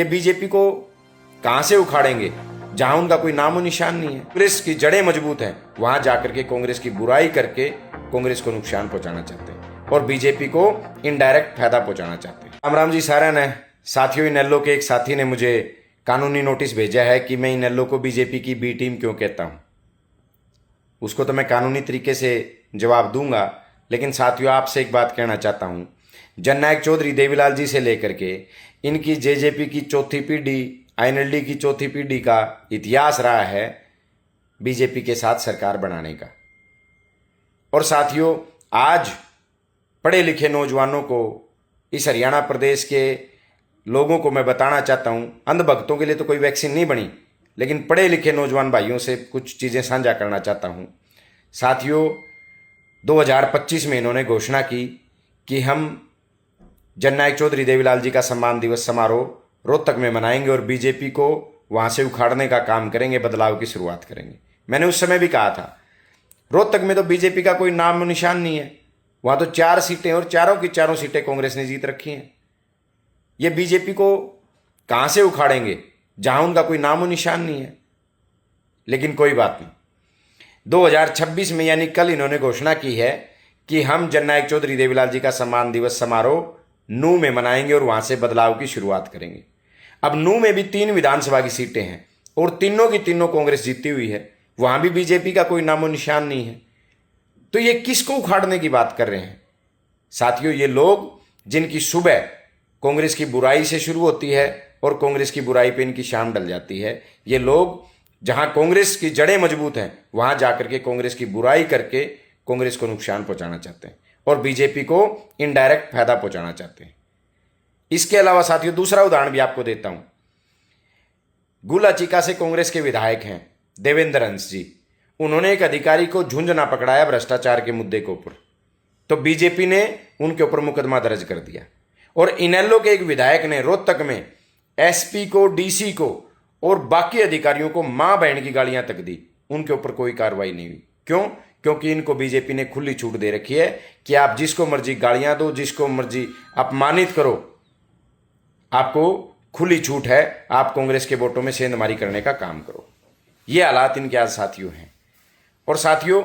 ये बीजेपी को कहां से उखाड़ेंगे जहां उनका कोई नामो निशान नहीं है। कांग्रेस की जड़ें मजबूत हैं, वहां जाकर के कांग्रेस की बुराई करके कांग्रेस को नुकसान पहुंचाना चाहते हैं और बीजेपी को इनडायरेक्ट फायदा पहुंचाना चाहते हैं। राम राम जी सारा ने साथियों, इनेलो के एक साथी ने मुझे कानूनी नोटिस भेजा है कि मैं इनेलो को बीजेपी की बी टीम क्यों कहता हूं। उसको तो मैं कानूनी तरीके से जवाब दूंगा, लेकिन साथियों आपसे एक बात कहना चाहता हूं। जननायक चौधरी देवीलाल जी से लेकर के इनकी जेजेपी की चौथी पीढ़ी, आईएनएलडी की चौथी पीढ़ी का इतिहास रहा है बीजेपी के साथ सरकार बनाने का। और साथियों, आज पढ़े लिखे नौजवानों को, इस हरियाणा प्रदेश के लोगों को मैं बताना चाहता हूं, अंधभक्तों के लिए तो कोई वैक्सीन नहीं बनी, लेकिन पढ़े लिखे नौजवान भाइयों से कुछ चीज़ें साझा करना चाहता हूं। साथियों, 2025 में इन्होंने घोषणा की कि हम जननायक चौधरी देवीलाल जी का सम्मान दिवस समारोह रोहतक में मनाएंगे और बीजेपी को वहां से उखाड़ने का काम करेंगे, बदलाव की शुरुआत करेंगे। मैंने उस समय भी कहा था, रोहतक में तो बीजेपी का कोई नाम निशान नहीं है, वहां तो 4 सीटें और चारों की चारों सीटें कांग्रेस ने जीत रखी हैं। ये बीजेपी को कहां से उखाड़ेंगे जहां उनका कोई नामो निशान नहीं है। लेकिन कोई बात नहीं, 2026 में यानी कल इन्होंने घोषणा की है कि हम जननायक चौधरी देवीलाल जी का सम्मान दिवस समारोह नूंह में मनाएंगे और वहां से बदलाव की शुरुआत करेंगे। अब नूंह में भी 3 विधानसभा की सीटें हैं और तीनों की तीनों कांग्रेस जीती हुई है, वहां भी बीजेपी का कोई नामो निशान नहीं है। तो ये किसको उखाड़ने की बात कर रहे हैं? साथियों, ये लोग जिनकी सुबह कांग्रेस की बुराई से शुरू होती है और कांग्रेस की बुराई पे इनकी शाम डल जाती है, ये लोग जहां कांग्रेस की जड़ें मजबूत हैं वहां जाकर के कांग्रेस की बुराई करके कांग्रेस को नुकसान पहुंचाना चाहते हैं और बीजेपी को इनडायरेक्ट फायदा पहुंचाना चाहते हैं। इसके अलावा साथियों, दूसरा उदाहरण भी आपको देता हूं। गुलाचीका से कांग्रेस के विधायक हैं देवेंद्र हंस जी, उन्होंने एक अधिकारी को झुंझुनू पकड़ाया भ्रष्टाचार के मुद्दे के ऊपर, तो बीजेपी ने उनके ऊपर मुकदमा दर्ज कर दिया। और इनेलो के एक विधायक ने रोहतक में एसपी को, डीसी को और बाकी अधिकारियों को मां बहन की गालियां तक दी, उनके ऊपर कोई कार्रवाई नहीं हुई। क्यों? क्योंकि इनको बीजेपी ने खुली छूट दे रखी है कि आप जिसको मर्जी गालियां दो, जिसको मर्जी अपमानित करो, आपको खुली छूट है, आप कांग्रेस के वोटों में सेंधमारी करने का काम करो। ये हालात इनके आज साथियों हैं। और साथियों,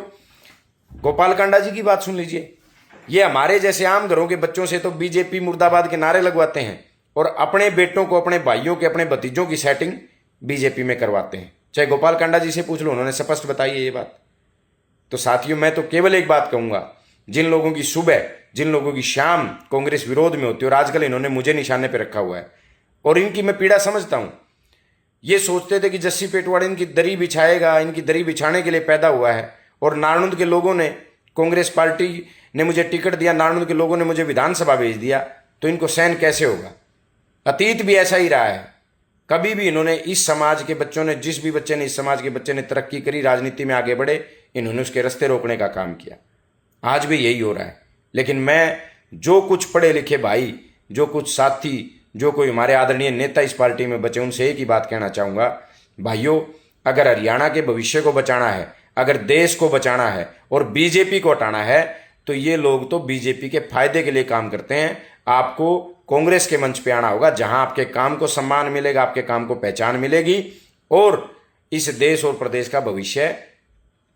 गोपाल कांडा जी की बात सुन लीजिए। ये हमारे जैसे आम घरों के बच्चों से तो बीजेपी मुर्दाबाद के नारे लगवाते हैं और अपने बेटों को, अपने भाइयों के, अपने भतीजों की सेटिंग बीजेपी में करवाते हैं। चाहे गोपाल कांडा जी से पूछ लो, उन्होंने स्पष्ट बताई है ये बात। तो साथियों, मैं तो केवल एक बात कहूंगा, जिन लोगों की सुबह, जिन लोगों की शाम कांग्रेस विरोध में होती है, और आजकल इन्होंने मुझे निशाने पर रखा हुआ है और इनकी मैं पीड़ा समझता हूं। ये सोचते थे कि जस्सी पेटवाड़ इनकी दरी बिछाएगा, इनकी दरी बिछाने के लिए पैदा हुआ है, और नारनौंद के लोगों ने, कांग्रेस पार्टी ने मुझे टिकट दिया, नारनौंद के लोगों ने मुझे विधानसभा भेज दिया, तो इनको सहन कैसे होगा? अतीत भी ऐसा ही रहा है। कभी भी इन्होंने इस समाज के बच्चों ने, जिस भी बच्चे ने, इस समाज के बच्चे ने तरक्की करी, राजनीति में आगे बढ़े, इन्होंने उसके रास्ते रोकने का काम किया। आज भी यही हो रहा है। लेकिन मैं जो कुछ पढ़े लिखे भाई, जो कुछ साथी, जो कोई हमारे आदरणीय नेता इस पार्टी में बचे, उनसे एक ही बात कहना चाहूँगा, भाइयों, अगर हरियाणा के भविष्य को बचाना है, अगर देश को बचाना है और बीजेपी को हटाना है, तो ये लोग तो बीजेपी के फायदे के लिए काम करते हैं। आपको कांग्रेस के मंच पे आना होगा, जहां आपके काम को सम्मान मिलेगा, आपके काम को पहचान मिलेगी और इस देश और प्रदेश का भविष्य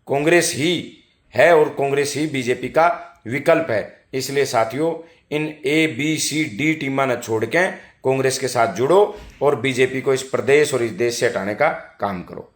कांग्रेस ही है और कांग्रेस ही बीजेपी का विकल्प है। इसलिए साथियों, इन ABCD टीमां न छोड़ के कांग्रेस के साथ जुड़ो और बीजेपी को इस प्रदेश और इस देश से हटाने का काम करो।